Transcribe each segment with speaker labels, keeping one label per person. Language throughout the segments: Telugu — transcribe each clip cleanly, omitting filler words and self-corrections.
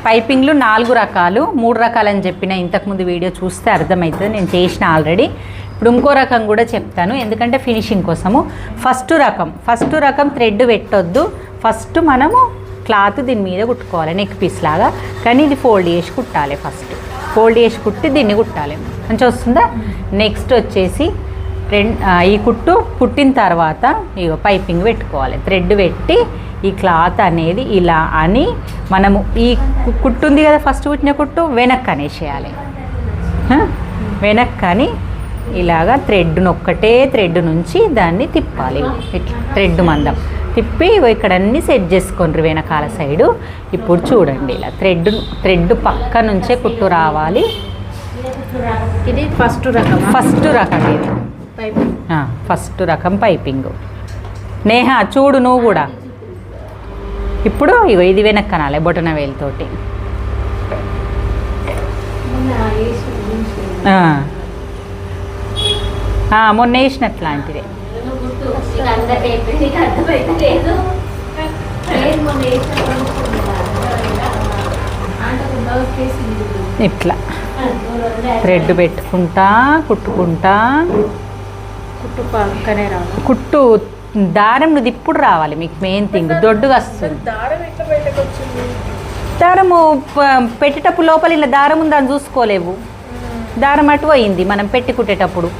Speaker 1: పైపింగ్లు 4 రకాలు, 3 రకాలని చెప్పిన ఇంతకుముందు వీడియో చూస్తే అర్థమవుతుంది, నేను చేసిన ఆల్రెడీ. ఇప్పుడు ఇంకో రకం కూడా చెప్తాను, ఎందుకంటే ఫినిషింగ్ కోసము. ఫస్ట్ రకం థ్రెడ్ పెట్టొద్దు. ఫస్ట్ మనము క్లాత్ దీని మీద కుట్టుకోవాలి నెక్ పీస్ లాగా, కానీ ఇది ఫోల్డ్ చేసి కుట్టాలి. ఫస్ట్ ఫోల్డ్ చేసి కుట్టి దీన్ని కుట్టాలి. మంచిగా వస్తుందా? నెక్స్ట్ వచ్చేసి ఈ కుట్టిన తర్వాత ఇగో పైపింగ్ పెట్టుకోవాలి. థ్రెడ్ పెట్టి ఈ క్లాత్ అనేది ఇలా అని మనము ఈ కుట్టు ఉంది కదా, ఫస్ట్ కుట్టిన కుట్టు వెనక్కి అనేసేయాలి. వెనక్కని ఇలాగా ఒక్కటే థ్రెడ్ నుంచి దాన్ని తిప్పాలి. ఇట్లా థ్రెడ్ మందం తిప్పి ఇక్కడ అన్నీ సెట్ చేసుకోండి వెనకాల సైడు. ఇప్పుడు చూడండి, ఇలా థ్రెడ్ పక్క నుంచే కుట్టు రావాలి.
Speaker 2: ఇది ఫస్ట్ రకం
Speaker 1: ఇది ఫస్ట్ రకం పైపింగ్. నేహ చూడు నువ్వు కూడా. ఇప్పుడు ఇగో ఇది వెనక్కనాలి బొటన వేలుతోటి. మొన్న వేసినట్లాంటిదే. ఇట్లా థ్రెడ్ పెట్టుకుంటా కుట్టుకుంటా కుట్టు దారం నువ్వు ఇప్పుడు రావాలి. మీకు మెయిన్ థింగ్ దొడ్డుగా వస్తుంది. దారము పెట్టేటప్పుడు లోపల ఇలా దారం ఉందని చూసుకోలేవు. దారం అటు పోయింది మనం పెట్టి కుట్టేటప్పుడు,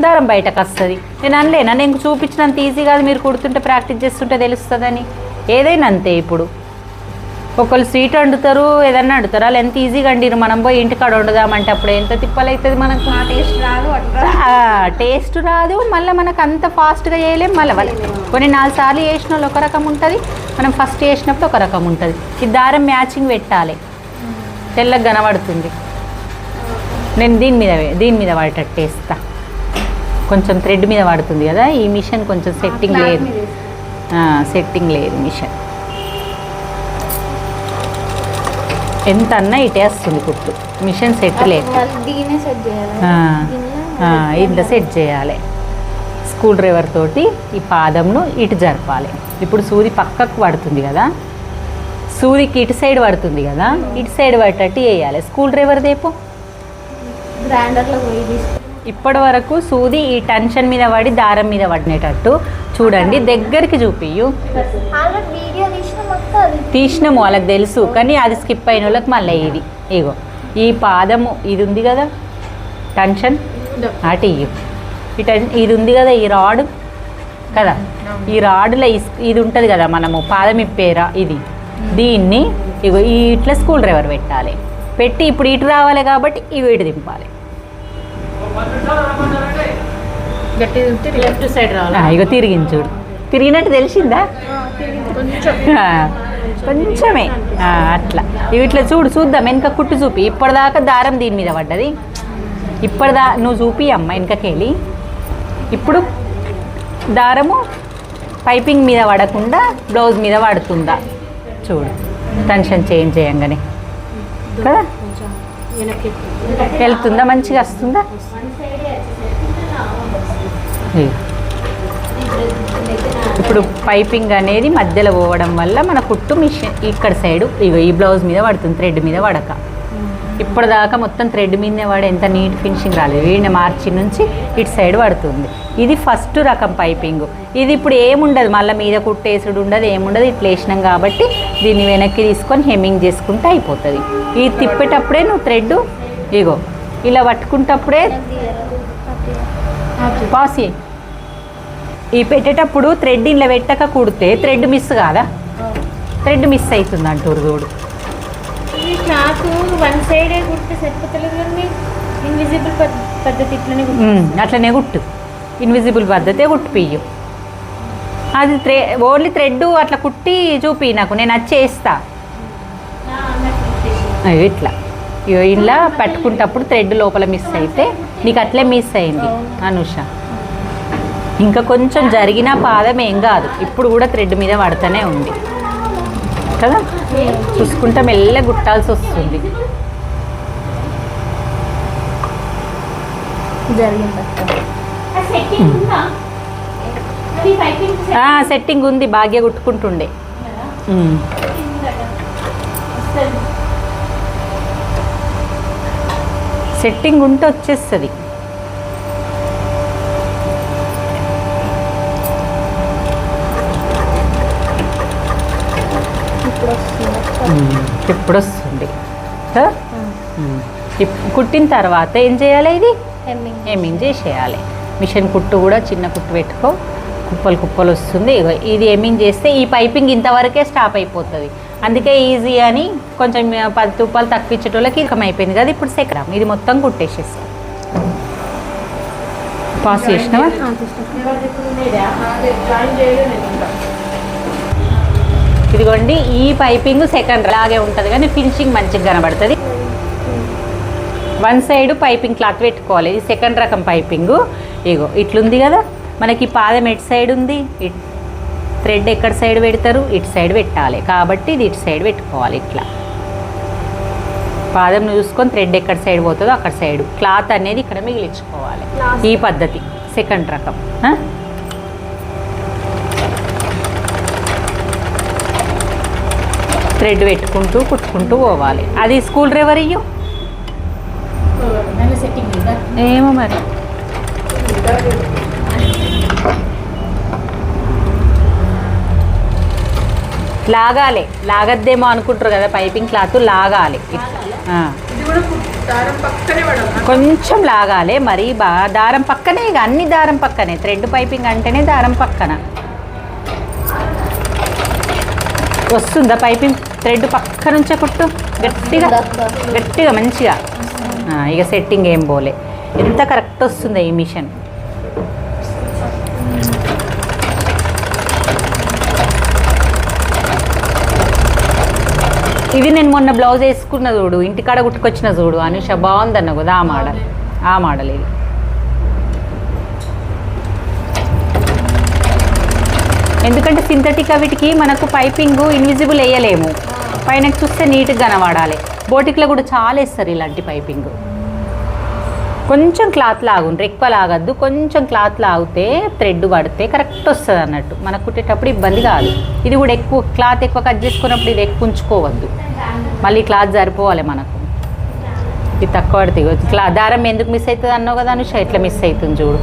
Speaker 1: దారం బయటకు వస్తుంది. నేను అనలేనా నేను చూపించినంత ఈజీ కాదు, మీరు కుడుతుంటే ప్రాక్టీస్ చేస్తుంటే తెలుస్తుందని. ఏదైనా అంతే. ఇప్పుడు ఒకళ్ళు స్వీట్ వండుతారు, ఏదన్నా వండుతారు, వాళ్ళు ఎంత ఈజీగా వండిరు, మనం పోయి ఇంటికాడ వండుదామంటే అప్పుడు ఎంత తిప్పలవుతుంది మనకు. టేస్ట్ రాదు, మళ్ళీ మనకు అంత ఫాస్ట్గా చేయలేము. మళ్ళీ కొన్ని 4 సార్లు చేసిన వాళ్ళు ఒక రకం ఉంటుంది, మనం ఫస్ట్ చేసినప్పుడు ఒక రకం ఉంటుంది. ఈ దారం మ్యాచింగ్ పెట్టాలి, తెల్లగా కనబడుతుంది. నేను దీని మీద పడేటట్టు వేస్తా. కొంచెం థ్రెడ్ మీద పడుతుంది కదా ఈ మిషన్, కొంచెం సెట్టింగ్ లేదు మిషన్. ఎంత అన్నా ఇటే వస్తుంది కుట్టు, మిషన్ సెట్ లేదు. ఇంట్లో సెట్ చేయాలి. స్క్రూ డ్రైవర్ తోటి ఈ పాదంను ఇటు జరపాలి. ఇప్పుడు సూది పక్కకు పడుతుంది కదా, సూదికి ఇటు సైడ్ పడుతుంది కదా, ఇటు సైడ్ పడేటట్టు వేయాలి. స్క్రూ డ్రైవర్ దేపు ఇప్పటి వరకు సూది ఈ టెన్షన్ మీద పడి దారం మీద పడినట్టు చూడండి. దగ్గరికి చూపియు. తీసినాము వాళ్ళకి తెలుసు, కానీ అది స్కిప్ అయిన వాళ్ళకి మళ్ళీ ఇగో ఈ పాదము ఇది ఉంది కదా టెన్షన్ అటు ఇయ్యు. ఇది ఉంది కదా ఈ రాడ్ కదా, ఈ రాడ్లో ఇది ఉంటుంది కదా మనము పాదం ఇప్పేరా ఇది, దీన్ని ఇగో ఇట్లా స్క్రూ డ్రైవర్ పెట్టాలి. పెట్టి ఇప్పుడు ఇటు రావాలి కాబట్టి ఇవి ఇటు దింపాలి.
Speaker 2: లెఫ్ట్ సైడ్ రావాలి.
Speaker 1: ఇగో తిరిగించుడు, తిరిగినట్టు తెలిసిందా? కొంచెమే అట్లా. ఇవి ఇట్లా చూద్దాం. వెనక కుట్టు చూపి. ఇప్పటిదాకా దారం దీని మీద పడ్డది, నువ్వు చూపి అమ్మ వెనకకెళ్ళి. ఇప్పుడు దారము పైపింగ్ మీద పడకుండా బ్లౌజ్ మీద పడుతుందా చూడు, టెన్షన్ చేంజ్ చేయంగానే కదా వెళ్తుందా, మంచిగా వస్తుందా? ఇప్పుడు పైపింగ్ అనేది మధ్యలో పోవడం వల్ల మన కుట్టు మిషన్ ఇక్కడ సైడు ఇగో ఈ బ్లౌజ్ మీద పడుతుంది, థ్రెడ్ మీద పడక. ఇప్పటిదాకా మొత్తం థ్రెడ్ మీదనే వాడు ఎంత నీట్ ఫినిషింగ్ రాలేదు. వీడిని మార్చి నుంచి ఇటు సైడ్ పడుతుంది. ఇది ఫస్ట్ రకం పైపింగ్. ఇది ఇప్పుడు ఏముండదు, మళ్ళీ మీద కుట్టేసుడు ఉండదు, ఏముండదు. ఇట్లా వేసినాం కాబట్టి దీన్ని వెనక్కి తీసుకొని హెమ్మింగ్ చేసుకుంటే అయిపోతుంది. ఇది తిప్పేటప్పుడే నువ్వు థ్రెడ్ ఇగో ఇలా పట్టుకుంటప్పుడే పాసి. ఈ పెట్టేటప్పుడు థ్రెడ్ ఇలా పెట్టక కుడితే థ్రెడ్ మిస్ కాదా? థ్రెడ్ మిస్ అవుతుంది అంటారు చూడు. అట్లనే కుట్టు, ఇన్విజిబుల్ పద్ధతే కుట్టు పియ్యు. అది ఓన్లీ థ్రెడ్ అట్లా కుట్టి చూపి నాకు, నేను వచ్చేస్తా. ఇట్లా ఇలా పెట్టుకుంటప్పుడు థ్రెడ్ లోపల మిస్ అయితే నీకు అట్లే మిస్ అయింది అనుష. ఇంకా కొంచెం జరిగిన పాదం ఏం కాదు, ఇప్పుడు కూడా థ్రెడ్ మీద పడుతూనే ఉంది కదా. చూసుకుంటా మెల్ల గుట్టాల్సి వస్తుంది. సెట్టింగ్ ఉంది, భాగ్య కుట్టుకుంటుండే. సెట్టింగ్ ఉంటే వచ్చేస్తుంది. ఇప్పుడు వస్తుంది. కుట్టిన తర్వాత ఏం చేయాలి? ఇది హెమ్మింగ్ చేసేయాలి. మిషన్ కుట్టు కూడా చిన్న కుట్టు పెట్టుకో, కుప్పలు కుప్పలు వస్తుంది. ఇది హెమ్మింగ్ చేస్తే ఈ పైపింగ్ ఇంతవరకే స్టాప్ అయిపోతుంది. అందుకే ఈజీ అని కొంచెం 10 రూపాయలు తక్కువ ఇచ్చేటోళ్ళకి ఇకం అయిపోయింది కదా. ఇప్పుడు సెకండ్ ఇది మొత్తం కుట్టేసేస్తాం. పాస్ చేసినావా? ఇదిగోండి, ఈ పైపింగ్ సెకండ్ లాగే ఉంటుంది కానీ ఫినిషింగ్ మంచిగా కనబడుతుంది. వన్ సైడ్ పైపింగ్ క్లాత్ పెట్టుకోవాలి. ఇది సెకండ్ రకం పైపింగ్. ఇగో ఇట్లుంది కదా, మనకి పాదం ఎటు సైడ్ ఉంది, థ్రెడ్ ఎక్కడ సైడ్ పెడతారు, ఇటు సైడ్ పెట్టాలి కాబట్టి ఇది ఇటు సైడ్ పెట్టుకోవాలి. ఇట్లా పాదం చూసుకొని థ్రెడ్ ఎక్కడ సైడ్ పోతుందో అక్కడ సైడ్ క్లాత్ అనేది ఇక్కడ మిగిలించుకోవాలి. ఈ పద్ధతి సెకండ్ రకం. థ్రెడ్ పెట్టుకుంటూ కుట్టుకుంటూ పోవాలి. అది స్కూల్ డ్రైవర్ ఇయ్యో ఏమో మరి. లాగాలి, లాగద్దేమో అనుకుంటారు కదా, పైపింగ్ క్లాత్ లాగాలి. కొంచెం లాగాలి, మరి బాగా దారం పక్కనే. ఇక అన్ని దారం పక్కనే. థ్రెడ్ పైపింగ్ అంటేనే దారం పక్కన వస్తుందా పైపింగ్. థ్రెడ్ పక్క నుంచే కుట్టు గట్టిగా గట్టిగా మంచిగా. ఇక సెట్టింగ్ ఏం పోలే. ఎంత కరెక్ట్ వస్తుంది ఈ మిషన్. ఇది నేను మొన్న బ్లౌజ్ వేసుకున్న చూడు, ఇంటికాడ కుట్టుకొచ్చిన చూడు అనుష, బాగుందన్న కదా ఆ మోడల్ ఇది. ఎందుకంటే సింథటిక్ వీటికి మనకు పైపింగ్ ఇన్విజిబుల్ వేయలేము. పైన చూస్తే నీట్గా కనబడాలి. బోటిక్లో కూడా చాలా వేస్తారు ఇలాంటి పైపింగ్. కొంచెం క్లాత్ లాగుండ్రు, ఎక్కువ లాగద్దు. కొంచెం క్లాత్ లాగితే థ్రెడ్ పడితే కరెక్ట్ వస్తుంది అన్నట్టు. మనకు కుట్టేటప్పుడు ఇబ్బంది కాదు. ఇది కూడా ఎక్కువ క్లాత్ ఎక్కువ కట్ చేసుకున్నప్పుడు ఇది ఎక్కువ ఉంచుకోవద్దు, మళ్ళీ క్లాత్ సరిపోవాలి మనకు. ఇది తక్కువ పడితే దారం ఎందుకు మిస్ అవుతుంది అన్నావు కదా అనుష, ఎట్లా మిస్ అవుతుంది చూడు.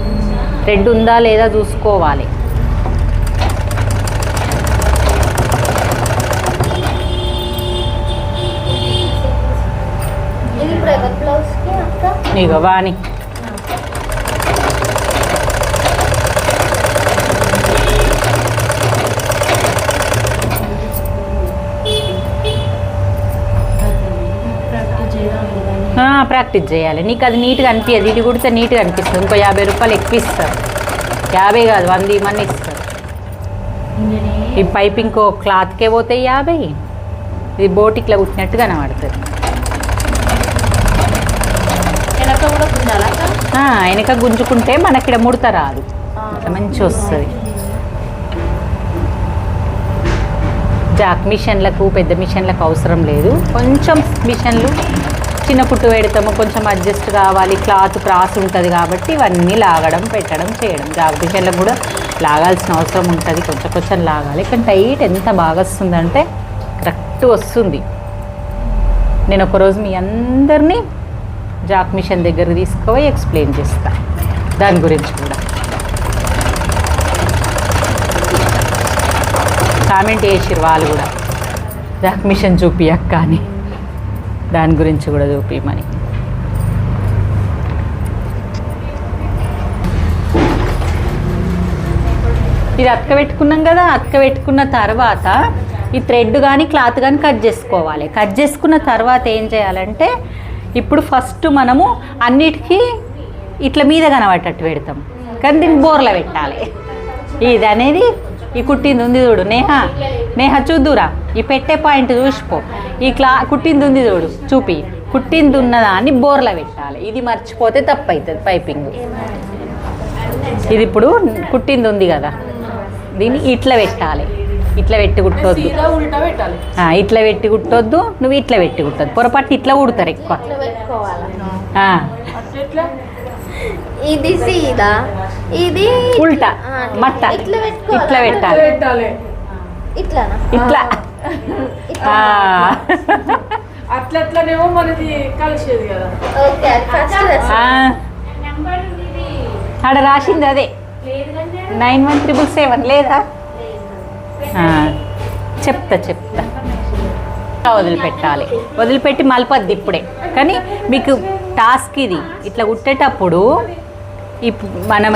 Speaker 1: థ్రెడ్ ఉందా లేదా చూసుకోవాలి. ఇగో వాణి ప్రాక్టీస్ చేయాలి. నీకు అది నీట్గా అనిపించదు. ఇది కుడితే నీట్గా అనిపిస్తుంది. ఇంకో 50 రూపాయలు ఎక్కువ ఇస్తారు. 50 కాదు 100 ఇమని ఇస్తారు. ఈ పైపింగ్ క్లాత్కే పోతాయి 50. ఇది బోటిక్లో కుట్టినట్టు కనబడుతుంది. వెనక గుంజుకుంటే మనకి ఇక్కడ ముడత రాదు, ఇట్లా మంచి వస్తుంది. జాక్ మిషన్లకు పెద్ద మిషన్లకు అవసరం లేదు. కొంచెం మిషన్లు చిన్న కుట్టు పెడతాము, కొంచెం అడ్జస్ట్ కావాలి. క్లాత్ క్రాస్ ఉంటుంది కాబట్టి ఇవన్నీ లాగడం పెట్టడం చేయడం. జాక్ మిషన్లకు కూడా లాగాల్సిన అవసరం ఉంటుంది. కొంచెం కొంచెం లాగాలి. కానీ టైట్ ఎంత బాగా వస్తుందంటే కరెక్ట్ వస్తుంది. నేను ఒకరోజు మీ అందరినీ జాక్ మిషన్ దగ్గరికి తీసుకుపోయి ఎక్స్ప్లెయిన్ చేస్తా దాని గురించి కూడా. కామెంట్ చేసిరు వాళ్ళు కూడా, జాక్ మిషన్ చూపియక్క అని. దాని గురించి కూడా చూపిమని. ఇది అతక పెట్టుకున్నాం కదా. అతక పెట్టుకున్న తర్వాత ఈ థ్రెడ్ కానీ క్లాత్ కానీ కట్ చేసుకోవాలి. కట్ చేసుకున్న తర్వాత ఏం చేయాలంటే, ఇప్పుడు ఫస్ట్ మనము అన్నిటికీ ఇట్లా మీద కనబట్టేట్టు పెడతాం, కానీ దీన్ని బోర్లో పెట్టాలి. ఇది అనేది ఈ కుట్టింది ఉంది చూడు నేహ చూద్దురా, ఈ పెట్టే పాయింట్ చూసిపో. ఈ కుట్టింది ఉంది చూడు, చూపి. కుట్టింది ఉన్నదాన్ని బోర్లో పెట్టాలి. ఇది మర్చిపోతే తప్పు అవుతుంది పైపింగ్. ఇది ఇప్పుడు కుట్టింది ఉంది కదా, దీన్ని ఇట్లా పెట్టాలి. ఇట్లా పెట్టి కుట్టొద్దు, ఇట్లా పెట్టి కుట్టొద్దు. నువ్వు ఇట్లా పెట్టి కుట్టద్దు. పొరపాటు ఇట్లా కుడతారు ఎక్కువ.
Speaker 2: ఇది సీదా, ఇది
Speaker 1: ఉల్టా మట్ట. ఇట్లా పెట్టాలి.
Speaker 2: ఇట్లా
Speaker 1: ఇట్లా
Speaker 3: ఇట్లనేమో మనది కలిసేది కదా.
Speaker 2: ఓకే అది ఫస్ట్
Speaker 1: ఆ, ఆడ రాసింది అదే 9177 లేదా? ఆ, చెప్తా వదిలిపెట్టాలి. వదిలిపెట్టి మలపద్ది ఇప్పుడే. కానీ మీకు టాస్క్ ఇది. ఇట్లా కుట్టేటప్పుడు మనం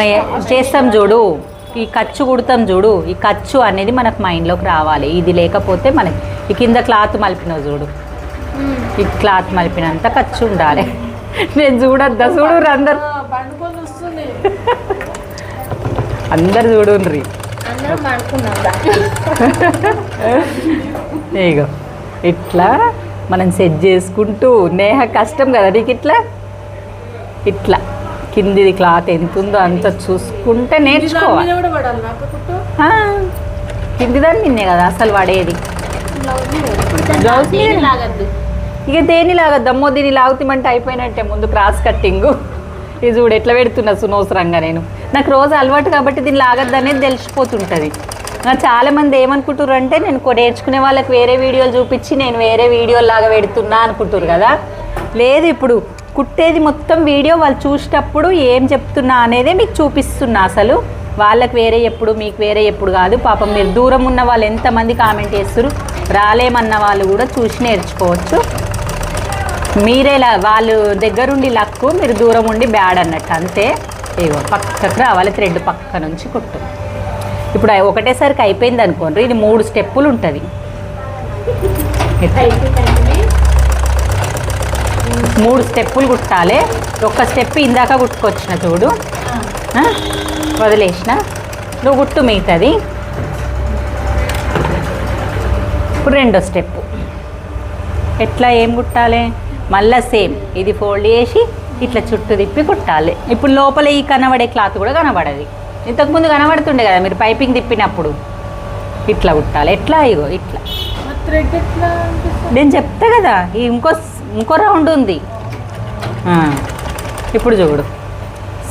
Speaker 1: చేస్తాం చూడు, ఈ ఖర్చు కుడతాం చూడు, ఈ ఖర్చు అనేది మనకు మైండ్లోకి రావాలి. ఇది లేకపోతే మనకి ఈ కింద క్లాత్ మలిపినావు చూడు, ఈ క్లాత్ మలిపినంత ఖర్చు ఉండాలి. నేను చూడద్దా? చూడు అందరు
Speaker 3: పండుకొని వస్తుంది.
Speaker 1: అందరు చూడుండ్రి.
Speaker 2: అందరం అనుకున్నాం.
Speaker 1: ఇగో ఇట్లా మనం సెట్ చేసుకుంటూ, నేహ కష్టం కదా నీకు, ఇట్లా కిందిది క్లాత్ ఎంత ఉందో అంత చూసుకుంటే నేర్చుకోవాలి.
Speaker 3: మీద కూడా పడాలి నాకు కుట్టు.
Speaker 1: కింది దాన్ని నిన్నే కదా అసలు పడేది. బ్లౌజ్ ఇక దేని లాగద్దమ్మో, దీన్ని లాగుతామంటే అయిపోయినట్టే. ముందు క్రాస్ కట్టింగు ఇది చూడు ఎట్లా పెడుతున్నా సునవసరంగా. నేను నాకు రోజు అలవాటు కాబట్టి దీన్ని లాగద్దు అనేది తెలిసిపోతుంటుంది. చాలామంది ఏమనుకుంటారు అంటే నేను నేర్చుకునే వాళ్ళకి వేరే వీడియోలు చూపించి నేను వేరే వీడియోలు లాగా పెడుతున్నా అనుకుంటారు కదా. లేదు, ఇప్పుడు కుట్టేది మొత్తం వీడియో వాళ్ళు చూసేటప్పుడు ఏం చెప్తున్నా అనేది మీకు చూపిస్తున్నా. అసలు వాళ్ళకి వేరే ఎప్పుడు, మీకు వేరే ఎప్పుడు కాదు. పాపం మీరు దూరం ఉన్న వాళ్ళు ఎంతమంది కామెంట్ చేస్తారు, రాలేమన్న వాళ్ళు కూడా చూసి నేర్చుకోవచ్చు. మీరేలా వాళ్ళు దగ్గరుండి లక్కు, మీరు దూరం ఉండి బ్యాడ్ అన్నట్టు అంతే. ఏవో పక్కకు రావాలి, థ్రెడ్ పక్క నుంచి కుట్టు. ఇప్పుడు ఒకటేసరికి అయిపోయింది అనుకోండి, ఇది 3 స్టెప్పులు ఉంటుంది. 3 స్టెప్పులు కుట్టాలి. ఒక్క స్టెప్ ఇందాక కుట్టుకొచ్చిన చూడు, వదిలేసిన, నువ్వు కుట్టు మిగతాది. ఇప్పుడు 2వ స్టెప్పు ఎట్లా ఏం కుట్టాలి, మళ్ళీ సేమ్ ఇది ఫోల్డ్ చేసి ఇట్లా చుట్టూ తిప్పి కుట్టాలి. ఇప్పుడు లోపల ఈ కనబడే క్లాత్ కూడా కనబడది. ఇంతకుముందు కనబడుతుండే కదా మీరు పైపింగ్ తిప్పినప్పుడు. ఇట్లా కుట్టాలి. ఎట్లా ఇగో ఇట్లా
Speaker 3: థ్రెడ్ ఎట్లా అనిపిస్తుంది?
Speaker 1: నేను చెప్తా కదా, ఈ ఇంకో రౌండ్ ఉంది. ఇప్పుడు చూడు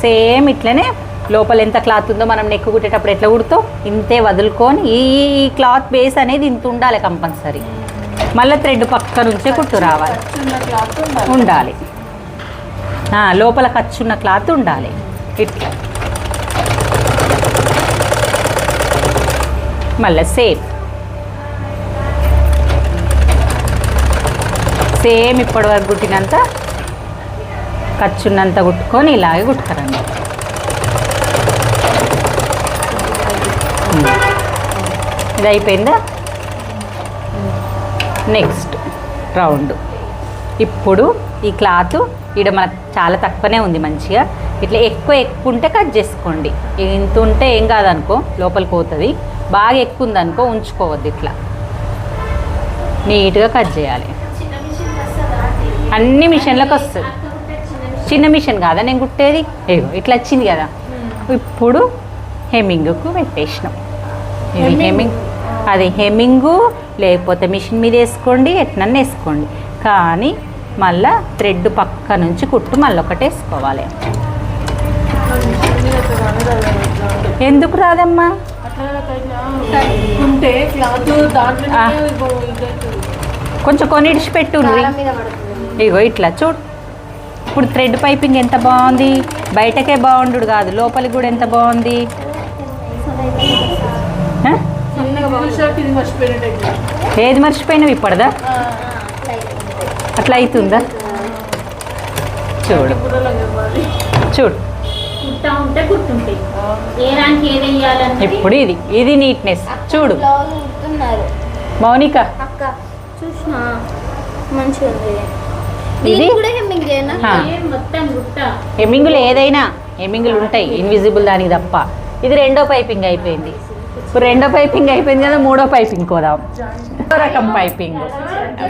Speaker 1: సేమ్ ఇట్లనే లోపల ఎంత క్లాత్ ఉందో మనం నెక్ కుట్టేటప్పుడు ఎట్లా కుడతావు ఇంతే వదులుకొని ఈ క్లాత్ బేస్ అనేది ఇంత ఉండాలి కంపల్సరీ. మళ్ళీ థ్రెడ్ పక్క నుంచే కుట్టు రావాలి, ఉండాలి. లోపల ఖర్చున్న క్లాత్ ఉండాలి. ఇట్లా మళ్ళీ సేమ్ ఇప్పటి వరకు కుట్టినంత ఖర్చున్నంత కుట్టుకొని ఇలాగే కుట్టుతారండి. ఇది అయిపోయిందా? Next round. ఇప్పుడు ఈ క్లాత్ ఇక్కడ మనకు చాలా తక్కువనే ఉంది మంచిగా. ఇట్లా ఎక్కువ ఉంటే కట్ చేసుకోండి. ఇంత ఉంటే ఏం కాదనుకో లోపలికి పోతుంది. బాగా ఎక్కువ ఉందనుకో ఉంచుకోవద్దు. ఇట్లా నీట్గా కట్ చేయాలి. అన్ని మిషన్లకు వస్తుంది. చిన్న మిషన్ కాదా నేను కుట్టేది. ఏగో ఇట్లా వచ్చింది కదా. ఇప్పుడు హెమ్మింగ్కు పెట్టేసినాం. ఇది హెమ్మింగ్, అది హెమ్మింగు లేకపోతే మిషన్ మీద వేసుకోండి, ఎట్లన్నా వేసుకోండి. కానీ మళ్ళా థ్రెడ్ పక్క నుంచి కుట్టు మళ్ళీ ఒకటి వేసుకోవాలి. ఎందుకు రాదమ్మా? కొంచెం కొనిడిచి పెట్టు. ఇగో ఇట్లా చూడు. ఇప్పుడు థ్రెడ్ పైపింగ్ ఎంత బాగుంది. బయటకే బాగుండు కాదు, లోపలికి కూడా ఎంత బాగుంది. ఏది మర్చిపోయినావు ఇప్పటిదా? అట్లా అవుతుందా? చూడు చూడు. ఇప్పుడు ఇది నీట్నెస్ చూడు. మౌనిక ఇది హెమ్మింగులు ఏదైనా హెమ్మింగులు ఉంటాయి, ఇన్విజిబుల్ దానికి తప్ప. ఇది 2వ పైపింగ్ అయిపోయింది. ఇప్పుడు 2వ పైపింగ్ అయిపోయింది కదా, 3వ పైపింగ్ కోదాం. 3వ రకం పైపింగ్.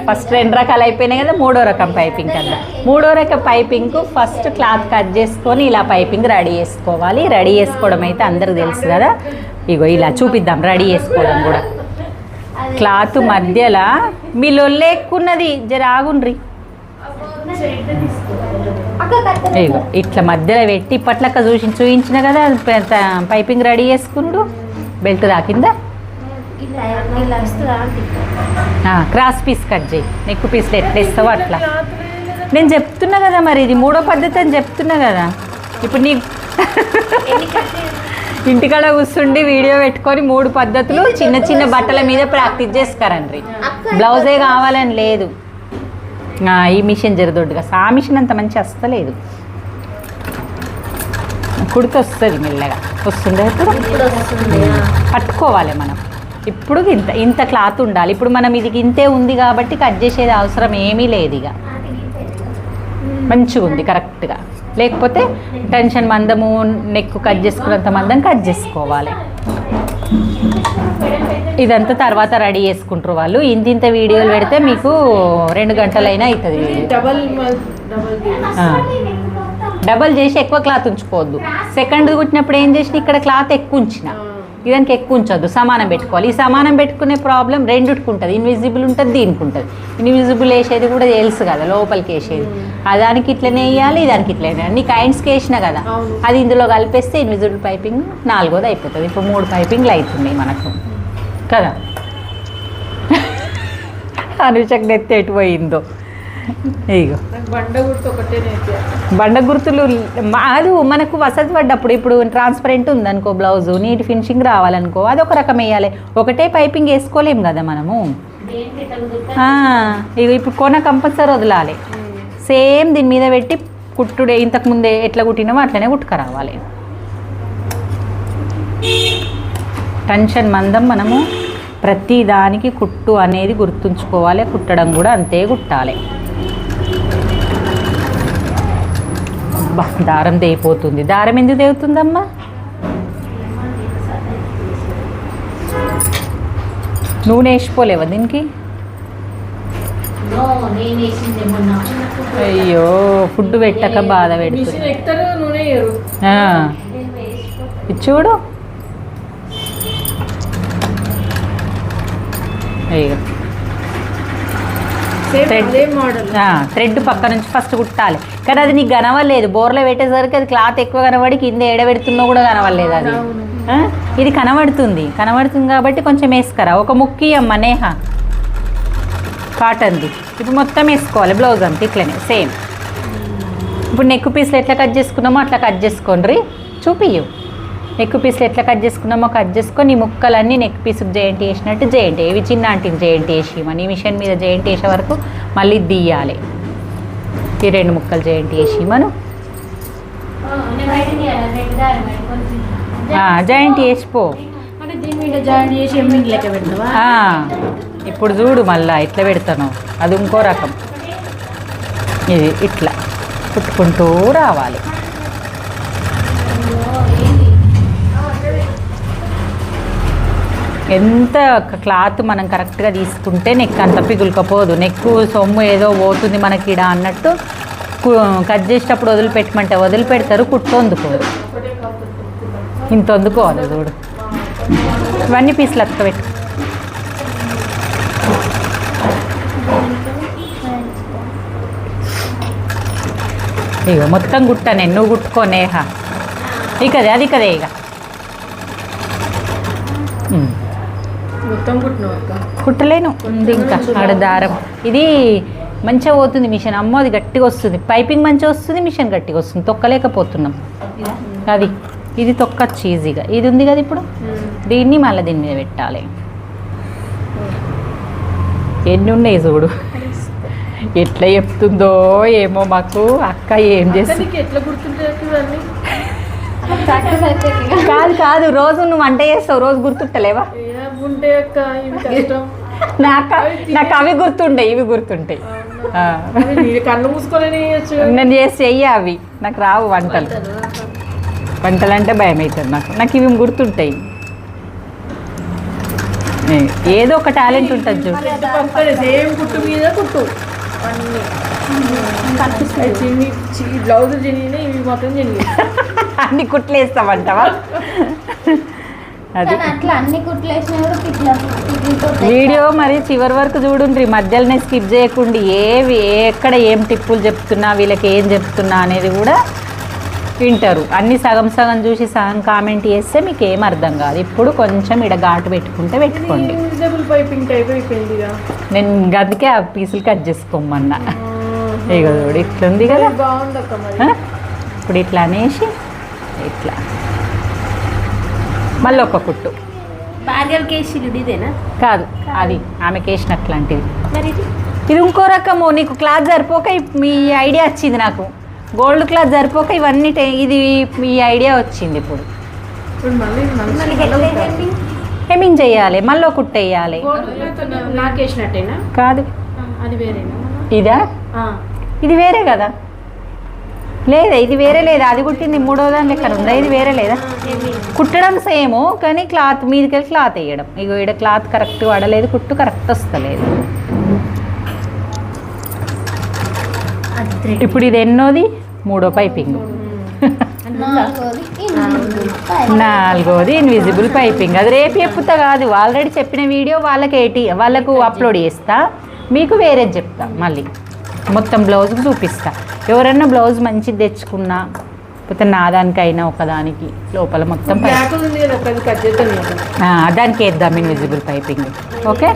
Speaker 1: ఫస్ట్ 2 రకాలు అయిపోయినాయి కదా, 3వ రకం పైపింగ్ కదా. 3వ రకం పైపింగ్ ఫస్ట్ క్లాత్ కట్ చేసుకొని ఇలా పైపింగ్ రెడీ చేసుకోవాలి. రెడీ చేసుకోవడం అయితే అందరికి తెలుసు కదా. ఇగో ఇలా చూపిద్దాం రెడీ చేసుకోవడం కూడా. క్లాత్ మధ్యలో మీ లొల్లే ఎక్కున్నది, జర ఆగుండ్రి. ఇగో ఇట్లా మధ్యలో పెట్టి ఇప్పట్లక్క చూపించిన కదా పైపింగ్ రెడీ చేసుకుంటూ. బెల్ట్ రాకిందా?
Speaker 2: ఇలా ఇలా వస్తుందా అంటే
Speaker 1: క్రాస్ పీస్ కట్ చేయి, నెక్ పీస్లు ఎట్లా ఇస్తావో అట్లా. నేను చెప్తున్నా కదా మరి, ఇది మూడో పద్ధతి అని చెప్తున్నా కదా. ఇప్పుడు నీ ఇంటికాడ కూర్చుండి వీడియో పెట్టుకొని 3 పద్ధతులు చిన్న చిన్న బట్టల మీద ప్రాక్టీస్ చేసుకోరండి. బ్లౌజే కావాలని లేదు. ఈ మిషన్ జరదొడ్డుగా ఆ మిషన్ అంత మంచి వస్తలేదు, కుడితే వస్తుంది మెల్లగా వస్తుంది. ఇప్పుడు పట్టుకోవాలి మనం. ఇప్పుడు ఇంత క్లాత్ ఉండాలి. ఇప్పుడు మనం ఇది ఇంతే ఉంది కాబట్టి కట్ చేసేది అవసరం ఏమీ లేదు. ఇక మంచిగా ఉంది కరెక్ట్గా, లేకపోతే టెన్షన్ మందము నెక్ కట్ చేసుకున్నంత మందం కట్ చేసుకోవాలి. ఇదంతా తర్వాత రెడీ చేసుకుంటారు వాళ్ళు. ఇంత వీడియోలు పెడితే మీకు 2 గంటలైనా అవుతుంది. డబల్ చేసి ఎక్కువ క్లాత్ ఉంచుకోవద్దు. సెకండ్ కుట్టినప్పుడు ఏం చేసిన ఇక్కడ క్లాత్ ఎక్కువ ఉంచిన, ఇదానికి ఎక్కువ ఉంచొద్దు, సమానం పెట్టుకోవాలి. ఈ సమానం పెట్టుకునే ప్రాబ్లం రెండుకి ఉంటుంది. ఇన్విజిబుల్ ఉంటుంది, దీనికి ఉంటుంది. ఇన్విజిబుల్ వేసేది కూడా తెలుసు కదా, లోపలికి వేసేది. దానికి ఇట్లనే వేయాలి, దానికి ఇట్లనే వేయాలి. నీకు కైండ్స్కి వేసిన కదా, అది ఇందులో కలిపేస్తే ఇన్విజిబుల్ పైపింగ్ 4వది అయిపోతుంది. ఇప్పుడు 3 పైపింగ్లు అవుతున్నాయి మనకు కదా. అనుషకు నెత్తి ఎటు పోయిందో. ఇగో బండ గుర్తులు అది మనకు వసతి పడ్డప్పుడు. ఇప్పుడు ట్రాన్స్పరెంట్ ఉందనుకో బ్లౌజు, నీట్ ఫినిషింగ్ రావాలనుకో అది ఒక రకం వేయాలి. ఒకటే పైపింగ్ వేసుకోలేము కదా మనము. ఇక ఇప్పుడు కొన కంపల్సరీ వదలాలి. సేమ్ దీని మీద పెట్టి కుట్టుడే ఇంతకుముందే ఎట్లా కుట్టినామో అట్లనే కుట్టుకురావాలి. టెన్షన్ మందం మనము ప్రతి దానికి కుట్టు అనేది గుర్తుంచుకోవాలి. కుట్టడం కూడా అంతే కుట్టాలి. దారం దేయిపోతుంది. దారం ఎందుకు దేవుతుందమ్మా? నూనె వేసిపోలేవా దీనికి? అయ్యో ఫుడ్ పెట్టక బాధ పెడుతుంది. ఇది చూడు. అయ్యో థ్రెడ్ పక్క నుంచి ఫస్ట్ కుట్టాలి. కానీ అది నీకు కనవలేదు. బోర్లో పెట్టేసరికి అది క్లాత్ ఎక్కువ కనబడి కింద ఎడబెడుతున్నా కూడా కనవలేదు. అది ఇది కనబడుతుంది కాబట్టి కొంచెం వేసుకరా. ఒక ముక్కి అమ్మ నేహ కాటన్ది. ఇప్పుడు మొత్తం వేసుకోవాలి బ్లౌజ్ అంతా ఇట్లనే సేమ్. ఇప్పుడు నెక్ పీస్లు ఎట్లా కట్ చేసుకున్నామో అట్లా కట్ చేసుకోండి. చూపియ్యు. నెక్ పీస్లు ఎట్లా కట్ చేసుకున్నామో కట్ చేసుకొని ఈ ముక్కలన్నీ నెక్ పీస్కి జాయింట్ వేసినట్టు జాయింట్. ఇవి చిన్న ఆంటీకి జాయింట్ వేసి మన ఈ మిషన్ మీద జాయింట్ వేసే వరకు మళ్ళీ తీయాలి. ఈ 2 ముక్కలు జాయింట్ వేసి మనం జాయింట్ వేసిపో. ఇప్పుడు చూడు మళ్ళా ఇట్లా పెడతాను, అది ఇంకో రకం. ఇది ఇట్లా కుట్టుకుంటూ రావాలి. ఎంత క్లాత్ మనం కరెక్ట్గా తీసుకుంటే నెక్ అంత పిగులుకపోదు. నెక్ సొమ్ము ఏదో పోతుంది మనకి ఇడ అన్నట్టు కట్ చేసేటప్పుడు వదిలిపెట్టమంటే వదిలిపెడతారు, కుట్టు వందుకోరు. ఇంత వందుకోవాలి చూడు. ఇవన్నీ పీసులు అక్క పెట్టు. ఇక మొత్తం కుట్టా నేను, నువ్వు కుట్టుకో నేహ. ఇకదే అది కదే ఇక కుట్టలేను ఉంది ఇంకా ఆడ దారం. ఇది మంచిగా పోతుంది మిషన్. అమ్మో అది గట్టిగా వస్తుంది. పైపింగ్ మంచిగా వస్తుంది, మిషన్ గట్టిగా వస్తుంది. తొక్కలేకపోతున్నాం. అది ఇది తొక్కచ్చు ఈజీగా. ఇది ఉంది కదా ఇప్పుడు, దీన్ని మళ్ళీ దీని మీద పెట్టాలి. ఎన్ని ఉన్నాయి చూడు. ఎట్లా చెప్తుందో ఏమో మాకు అక్క. ఏం చేస్తుంది కాదు రోజు నువ్వు వంట చేస్తావు, రోజు గుర్తుంటలేవా? నాకు అవి గుర్తుండే, ఇవి గుర్తుంటాయి. నేను చేసి చెయ్యి అవి. నాకు రావు వంటలు అంటే భయం అవుతుంది నాకు ఇవి గుర్తుంటాయి. ఏదో ఒక టాలెంట్ ఉంటుంది చూడు. అన్ని కుట్లు వేస్తామంటావా? అది వీడియో మరి చివరి వరకు చూడుండ్రి, మధ్యలోనే స్కిప్ చేయకుండా. ఎక్కడ ఏం టిప్పులు చెప్తున్నా, వీళ్ళకి ఏం చెప్తున్నా అనేది కూడా వింటారు. అన్ని సగం సగం చూసి సగం కామెంట్ చేస్తే మీకు ఏం అర్థం కాదు. ఇప్పుడు కొంచెం ఇడ ఘాటు పెట్టుకుంటే పెట్టుకోండి.
Speaker 3: ఇన్విజిబుల్ పైపింగ్ టైప్ అయిపోయింది ఇక.
Speaker 1: నేను అందుకే ఆ పీసులు కట్ చేసుకోమన్నా. ఇక చూడు ఇట్లుంది కదా.
Speaker 3: బాగుంది అక్క మరి.
Speaker 1: ఇప్పుడు ఇట్లా అనేసి ఇట్లా మళ్ళీ ఒక కుట్టు.
Speaker 2: భార్గవికి వేసిర్రు ఇదేనా?
Speaker 1: కాదు, అది ఆమెకి వేసినట్లాంటిది.
Speaker 2: మరి ఇది
Speaker 1: ఇది ఇంకో రకము. నీకు క్లాత్ సరిపోక మీ ఐడియా వచ్చింది. నాకు గోల్డ్ క్లాత్ సరిపోక ఇవన్నీ ఇది మీ ఐడియా వచ్చింది. ఇప్పుడు
Speaker 3: ఇప్పుడు మళ్ళీ
Speaker 2: మళ్ళీ హెడ్
Speaker 1: హెమ్మింగ్ చేయాలి, మళ్ళీ కుట్టు వేయాలి.
Speaker 2: నాకు వేసినట్టేనా?
Speaker 1: కాదు,
Speaker 2: అది వేరేనా?
Speaker 1: ఇదా? ఇది వేరే కదా? లేదా ఇది వేరే లేదా? అది కుట్టింది మూడో దాని లెక్కన ఉందా? ఇది వేరే లేదా? కుట్టడం సేమ్ కానీ క్లాత్ మీదకి వెళ్ళి క్లాత్ వేయడం. ఇక ఇక్కడ క్లాత్ కరెక్ట్ పడలేదు, కుట్టు కరెక్ట్ వస్తలేదు. ఇప్పుడు ఇది ఎన్నోది? మూడో పైపింగ్. నాలుగోది ఇన్విజిబుల్ పైపింగ్. అది రేపు చెప్తా కాదు, ఆల్రెడీ చెప్పిన వీడియో వాళ్ళకు అప్లోడ్ చేస్తా, మీకు వేరేది చెప్తా. మళ్ళీ మొత్తం బ్లౌజ్కి చూపిస్తా. ఎవరన్నా బ్లౌజ్ మంచిది తెచ్చుకున్నా లేకపోతే నా దానికైనా ఒకదానికి లోపల మొత్తం దానికి వేద్దాం ఇన్విజిబుల్ పైపింగ్. ఓకే,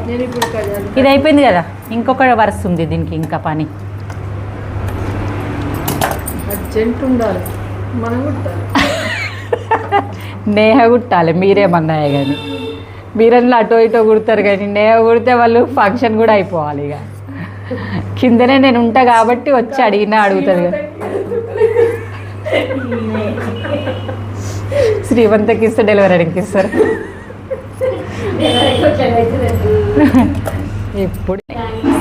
Speaker 1: ఇది అయిపోయింది కదా. ఇంకొక వరుస ఉంది దీనికి, ఇంకా పని. నేహ కుట్టాలి, మీరేమన్నాయే కానీ. మీరన్నా అటో ఇటో కుడతారు కానీ నేహ కుడితే వాళ్ళు ఫంక్షన్ కూడా అయిపోవాలి. ఇక కిందనే నేను ఉంటా కాబట్టి వచ్చి అడిగినా అడుగుతుంది కదా. శ్రీమంతకి ఇస్తే డెలివరీకి ఇస్తారు. ఇప్పుడు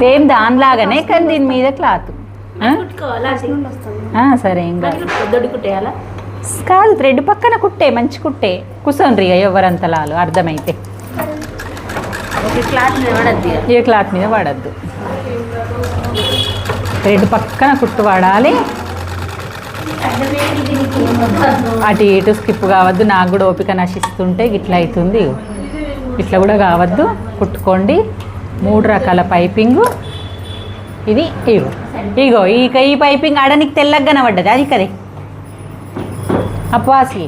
Speaker 1: సేమ్ దానిలాగానే కానీ దీని మీద క్లాత్. సరే ఇంకా కాదు, థ్రెడ్ పక్కన కుట్టే, మంచి కుట్టే. కూర్చోండి ఇక ఎవరంత లాలు అర్థమైతే. ఏ క్లాత్ మీద పడద్దు, థ్రెడ్ పక్కన కుట్టు వాడాలి. అటు ఇటు స్కిప్ కావద్దు. నాకు కూడా ఓపిక నశిస్తుంటే ఇట్లా అవుతుంది. ఇట్లా కూడా కావద్దు, కుట్టుకోండి. 3 రకాల పైపింగు. ఇది ఇగో ఈ పైపింగ్ ఆడనికి తెల్లగా కనబడ్డది, అది కదే అప్వాసి.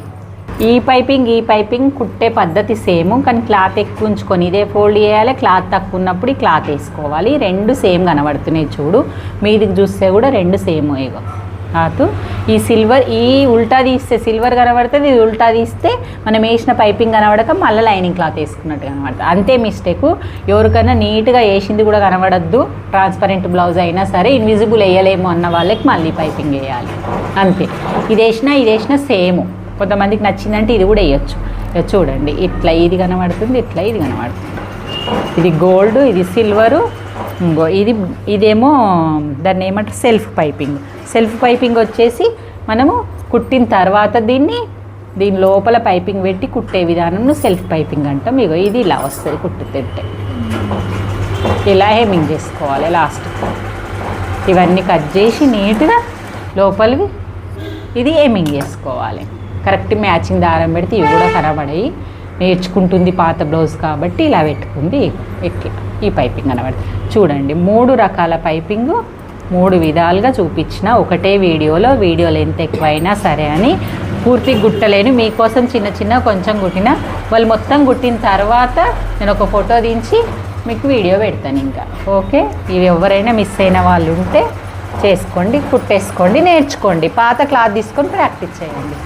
Speaker 1: ఈ పైపింగ్ కుట్టే పద్ధతి సేమ్ కానీ క్లాత్ ఎక్కువ ఉంచుకొని ఇదే ఫోల్డ్ చేయాలి. క్లాత్ తక్కువ ఉన్నప్పుడు ఈ క్లాత్ వేసుకోవాలి. 2 సేమ్ కనబడుతున్నాయి చూడు. మీదికి చూస్తే కూడా 2 సేమ్. ఇగో క్లాత్. ఈ సిల్వర్, ఈ ఉల్టా తీస్తే సిల్వర్ కనబడుతుంది, ఇది ఉల్టా తీస్తే మనం వేసిన పైపింగ్ కనబడక మళ్ళీ లైనింగ్ క్లాత్ వేసుకున్నట్టు కనబడుతుంది. అంతే మిస్టేక్. ఎవరికైనా నీట్గా వేసింది కూడా కనబడద్దు. ట్రాన్స్పరెంట్ బ్లౌజ్ అయినా సరే ఇన్విజిబుల్ వేయలేము అన్న వాళ్ళకి మళ్ళీ పైపింగ్ వేయాలి, అంతే. ఇది వేసినా సేమ్. కొంతమందికి నచ్చిందంటే ఇది కూడా వేయచ్చు. చూడండి ఇట్లా ఇది కనబడుతుంది, ఇట్లా ఇది కనబడుతుంది. ఇది గోల్డ్, ఇది సిల్వరు, ఇంకో ఇదేమో దాన్ని ఏమంటారు సెల్ఫ్ పైపింగ్. సెల్ఫ్ పైపింగ్ వచ్చేసి మనము కుట్టిన తర్వాత దీని లోపల పైపింగ్ పెట్టి కుట్టే విధానం సెల్ఫ్ పైపింగ్ అంటాం. ఇగో ఇది ఇలా వస్తుంది కుట్టుతుంటే. ఇలా హెమ్మింగ్ చేసుకోవాలి లాస్ట్. ఇవన్నీ కట్ చేసి నీట్గా లోపలివి ఇది హెమ్మింగ్ చేసుకోవాలి. కరెక్ట్ మ్యాచింగ్ దారం పెడితే ఇవి కూడా కనబడాయి. నేర్చుకుంటుంది పాత బ్లౌజ్ కాబట్టి ఇలా పెట్టుకుంది. ఇట్లా ఈ పైపింగ్ కనబడి చూడండి. 3 రకాల పైపింగు 3 విధాలుగా చూపించిన ఒకటే వీడియోలో ఎంత ఎక్కువైనా సరే అని పూర్తిగా గుట్టలేను. మీకోసం చిన్న కొంచెం కుట్టిన. వాళ్ళు మొత్తం కుట్టిన తర్వాత నేను ఒక ఫోటో దించి మీకు వీడియో పెడతాను ఇంకా. ఓకే, ఇవి ఎవరైనా మిస్ అయిన వాళ్ళు ఉంటే చేసుకోండి, కుట్టేసుకోండి, నేర్చుకోండి. పాత క్లాత్ తీసుకొని ప్రాక్టీస్ చేయండి.